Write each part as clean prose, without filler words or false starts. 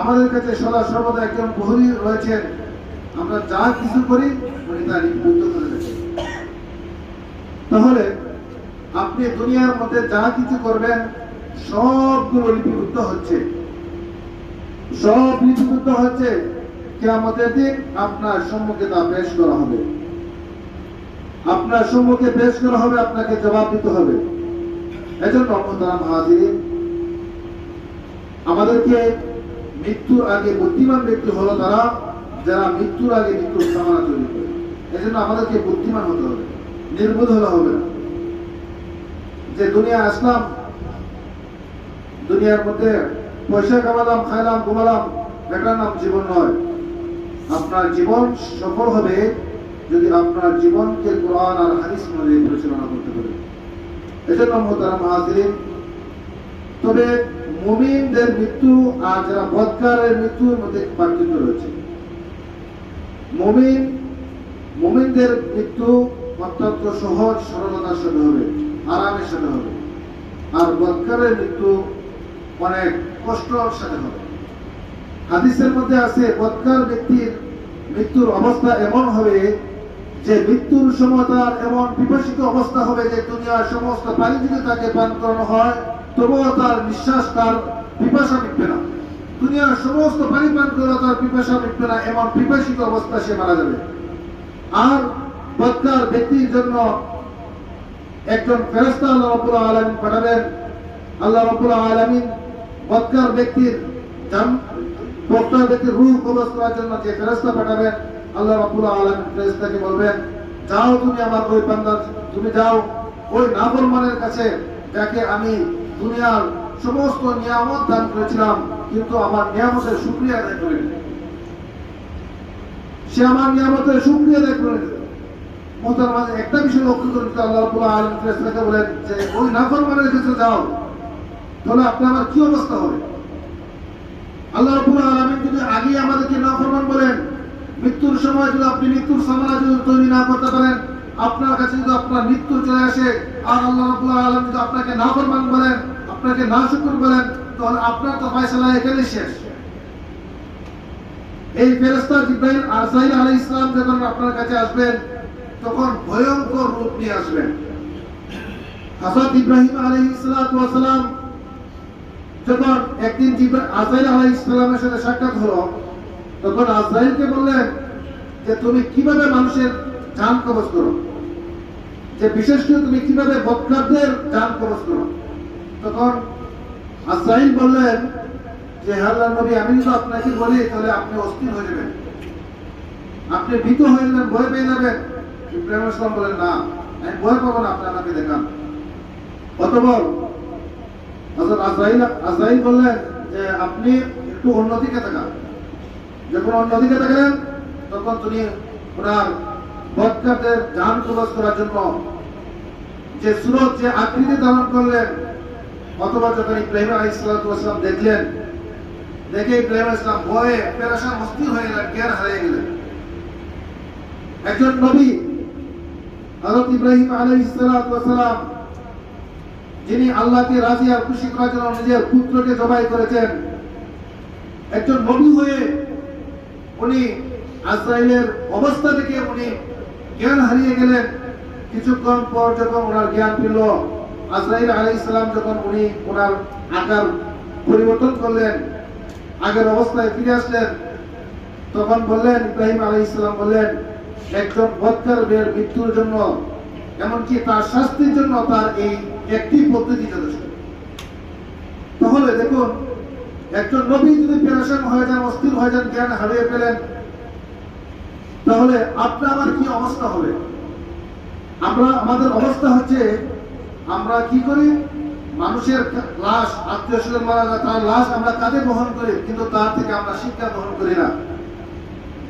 আমাদের কাছে সদা সর্বদা একজন প্রহরী রয়েছেন, আমরা যা কিছু করি উনি তা লিপিবদ্ধ করে রাখেন। তাহলে আপনি দুনিয়ার মধ্যে যা কিছু করবেন সবগুলো লিপিবদ্ধ হচ্ছে, সব লিপিবদ্ধ হচ্ছে। কিয়ামতের দিন আপনার সম্মুখে তা পেশ করা হবে, আপনার সম্মুখে পেশ করা হবে, আপনাকে জবাব দিতে হবে। এজন্য মোহতারাম হাজিরিন, আমাদেরকে মৃত্যুর আগে বুদ্ধিমান ব্যক্তি হলো তারা যারা মৃত্যুর আগে মৃত্যুর সামানা তৈরি করে। এজন্য আমাদেরকে বুদ্ধিমান হতে হবে, নির্বোধ হলে হবে না। যে দুনিয়া আসলাম, দুনিয়ার মধ্যে পয়সা কামালাম, খাইলাম, ঘুমালাম, এটার নাম জীবন নয়। আপনার জীবন সফল হবে যদি আপনার জীবনকে কোরআন আর হাদিস অনুযায়ী পরিচালনা করতে পারে। এজন্য মোহতারাম হাজিরিন, তবে মুমিনদের মৃত্যু আর যারা বদকারের মৃত্যুর মধ্যে পার্থক্য রয়েছে। মুমিনদের মৃত্যু অত্যন্ত সহজ সরলতার সাথে হবে, আরামের সাথে হবে, আর বদকারের মৃত্যু অনেক কষ্টের সাথে হবে। হাদিসের মধ্যে আছে বদকার ব্যক্তির মৃত্যুর অবস্থা এমন হবে যে মৃত্যুর সময় তার এমন বিপর্যিত অবস্থা হবে যে দুনিয়ার সমস্ত পানি যদি তাকে পান করানো হয় তবুও তার নিঃশ্বাস, তার পিপাসা মিটবে না। দুনিয়ার সমস্ত পানি পান করা তার পিপাসা মিটবে না, এমন পিপাসিত অবস্থা সে মারা যাবে। আর বদকার ব্যক্তির জন্য একজন ফেরেশতা আল্লাহ রাব্বুল আলামিন পাঠাবেন। আল্লাহ রাব্বুল আলামিন বদকার ব্যক্তির রূহ কবজ করার জন্য যে ফেরেশতা পাঠাবেন, আল্লাহ রাব্বুল আলামিন ফেরেশতাকে বলবেন, যাও তুমি আমার ওই বান্দা, তুমি যাও ওই নাফরমানের কাছে যাকে আমি দুনিয়ার সমস্ত নিয়ামত দান করেছিলাম কিন্তু আমার নিয়ামতের শুকরিয়া আদায় করেনি, সে আমার নিয়ামতের শুকরিয়া আদায় করেনি। মোহতারাম, একটা বিষয় লক্ষ্য করে আল্লাহ রাব্বুল আলামিন ফেরেশতাকে বলেন যে ওই নাফরমানের কাছে যাও, তাহলে আপনার আমার কি অবস্থা হবে? আল্লাহ রাব্বুল আলামিন যদি আগে আমাদেরকে নাফরমান বলেন, মৃত্যুর সময় যদি আপনি মৃত্যুর সামানা যদি তৈরি না করতে পারেন, আপনার কাছে যদি আপনার মৃত্যু চলে আসে আর আল্লাহ রাব্বুল আলামিন যদি আপনাকে নাফরমান বলেন, আপনাকে নাশুকর বলেন, তাহলে আপনার তো ফয়সালা এখানেই শেষ। এই ফেরেশতা জিবরাইল আযরাইল আলাইহিস সালাম যখন আপনার কাছে আসবেন তখন ভয়ঙ্কর রূপ নিয়ে আসবেন। হযরত ইব্রাহিম আলাইহিস সালাম যখন একদিন আযরাইল আলাইহিস সালামের সাথে সাক্ষাৎ হলো, তখন আযরাইলকে বললেন যে তুমি কিভাবে মানুষের জান কবজ করো, যে বিশেষ করে তুমি কিভাবে বদকারদের জান কবজ করো। তখন আযরাইল বললেন যে হে আল্লাহর নবী, আমি যদি আপনাকে বলি তাহলে আপনি অস্থির হয়ে যাবেন, আপনি ভীত হয়ে যাবেন, ভয় পেয়ে যাবেন। ইব্রাহিম আলাইহিস সালাম বলেন, না, আমি ভয় পাবো না, আপনি আমাকে দেখান। অতঃপর হযরত আযরাইল বললেন যে আপনি একটু অন্যদিকে তাকান। যখন অন্যদিকে তাকালেন তখন তিনি ওনার বদকারদের জান কবজ করার জন্য যে সূরত, যে আকৃতি ধারণ করলেন। অথবা যখন ইব্রাহিম আলাইহিস সালাম দেখলেন, দেখে ইব্রাহিম আলাইহিস সালাম ভয়ে পেরেশান অস্থির হয়ে গেলেন, জ্ঞান হারিয়ে গেলেন। একজন নবী হযরত ইব্রাহিম আলাইহিস সালাম, যিনি আল্লাহকে রাজি আর খুশি করার জন্য নিজের পুত্রকে জবাই করেছেন, একজন নবী হয়ে উনি আযরাইলের অবস্থা দেখে উনি জ্ঞান হারিয়ে গেলেন। কিছুক্ষণ পর যখন ওনার জ্ঞান ফিরল, আযরাইল আলাইহিস সালাম যখন উনি ওনার আকার পরিবর্তন করলেন, আগের অবস্থায় ফিরে আসলেন, তখন বললেন, ইব্রাহিম আলাইহিস সালাম বললেন, একজন বদকারের মৃত্যুর জন্য, এমনকি তার শাস্তির জন্য তার এই একটি পদ্ধতি যথেষ্ট। তাহলে দেখুন, একজন নবী যদি পেরেশান হয়ে যান, অস্থির হয়ে যান, জ্ঞান হারিয়ে ফেলেন, তাহলে আপনার আমার কি অবস্থা হবে? আমাদের অবস্থা হচ্ছে, আমরা কি করি? মানুষের লাশ, আত্মীয় স্বজন মারা যায়, তার লাশ আমরা কাঁধে বহন করি, কিন্তু তার থেকে আমরা শিক্ষা গ্রহণ করি না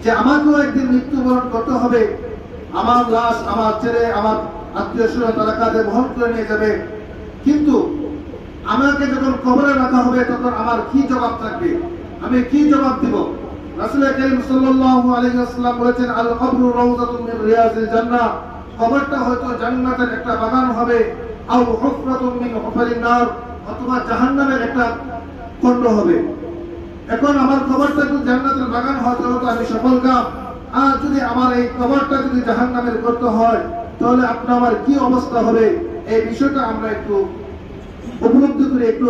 যে আমাকেও একদিন মৃত্যুবরণ করতে হবে। আমার লাশ আমার ছেলে, আমার আত্মীয় স্বজন তারা কাঁধে বহন করে নিয়ে যাবে, কিন্তু আমাকে যখন কবরে রাখা হবে তখন আমার কি জবাব থাকবে? আমি কি জবাব দিব? রাসূল কারীম সাল্লাল্লাহু আলাইহি ওয়াসাল্লাম বলেছেন, আল কবরু রাউযাতুন মিন রিয়াজিল জান্নাহ, কবরটা হয়তো জান্নাতের একটা বাগান হবে, আও হুফরাতুন মিন হুফারিন নার, অথবা জাহান্নামের একটা খণ্ড হবে। এখন আমার কবরটা যদি জান্নাতের বাগান হয় তাহলে তো আমি সফল কাম। আর যদি আমার এই কবরটা যদি জাহান্নামের গর্ত হয় তাহলে আপনার আমার কি অবস্থা হবে, এই বিষয়টা আমরা একটু উপলব্ধি করি, একটু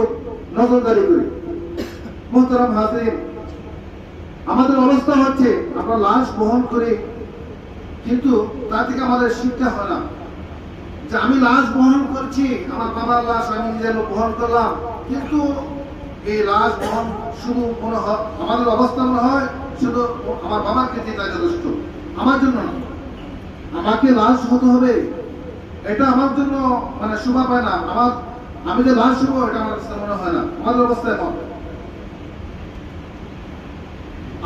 নজরদারি করি। মোহতারাম হাজির, আমাদের অবস্থা হচ্ছে আমরা লাশ বহন করি, কিন্তু তা থেকে আমাদের শিক্ষা হয় না যে আমি লাশ বহন করছি, আমার বাবার লাশ আমি নিজের বহন করলাম, কিন্তু এই লাশ বহন শুধু মনে হয় আমাদের অবস্থা মনে হয় শুধু আমার বাবার ক্ষেত্রে তাই যথেষ্ট, আমার জন্য না। আমাকে লাশ হতে হবে এটা আমার জন্য মানে শোভা পায় না। আমি যে লাশ হবো এটা আমার কাছে মনে হয় না। আমাদের অবস্থা এমন,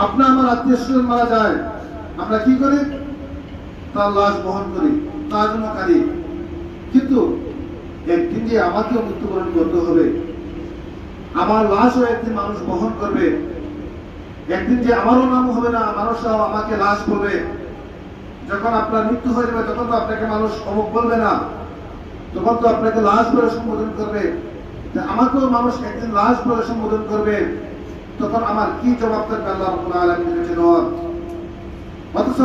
আপনার আমার আত্মীয় স্বজন মারা যায়, আমরা কি করি? তার লাশ বহন করি, তার জন্য কাঁদি, কিন্তু একদিন যে আমাকেও মৃত্যুবরণ করতে হবে, আমার লাশও একদিন মানুষ বহন করবে, একদিন যে আমারও নাম হবে না, মানুষরাও আমাকে লাশ বলবে। যখন আপনার মৃত্যু হয়ে যাবে তখন তো আপনাকে মানুষ অমুক বলবে না, তখন তো আপনাকে লাশ বলে সম্বোধন করবে। আমাকেও মানুষ একদিন লাশ বলে সম্বোধন করবে, তখন আমার কি জবাব থাকবে আল্লাহ রাব্বুল আলামিনের কাছে দেওয়ার? অথচ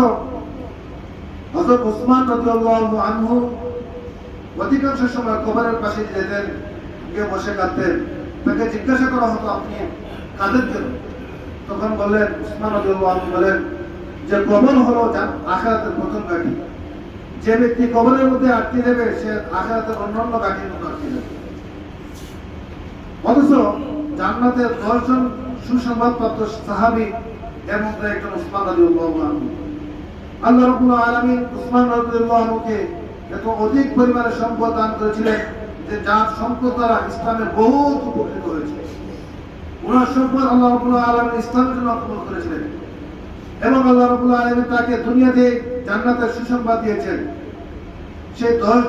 হযরত ওসমান রাদিয়াল্লাহু আনহু অধিকাংশ সময় কবরের পাশে যেতেন, গিয়ে বসে কাঁদতেন। তাকে জিজ্ঞাসা করা হতো আপনি কাঁদেন কেন? তখন বললেন, ওসমান রাদিয়াল্লাহু আনহু বলেন যে কবর হলো আখিরাতের প্রথম ঘাঁটি। যে ব্যক্তি কবরের মধ্যে আটকে দেবে সে আখিরাতের অন্যান্য ঘাঁটির মধ্যে আটকে যাবে। অথচ জান্নাতের 10 জন সুসংবাদপ্রাপ্ত সাহাবী এর মধ্যে একজন ওসমান রাদিয়াল্লাহু আনহু। আল্লাহ রাব্বুল আলামিন ওসমান রাদিয়াল্লাহু আনহুকে এত অধিক পরিমাণে সম্পদ দান করেছিলেন যে যার সম্পদ দ্বারা ইসলামের বহুত উপকৃত হয়েছে। ওনার সম্পদ আল্লাহ রাব্বুল আলামিন ইসলামের জন্য কবুল করেছিলেন এবং আল্লাহ রাব্বুল আলামিন তাকে দুনিয়াতে জান্নাতের সুসংবাদ দিয়েছেন। সেই 10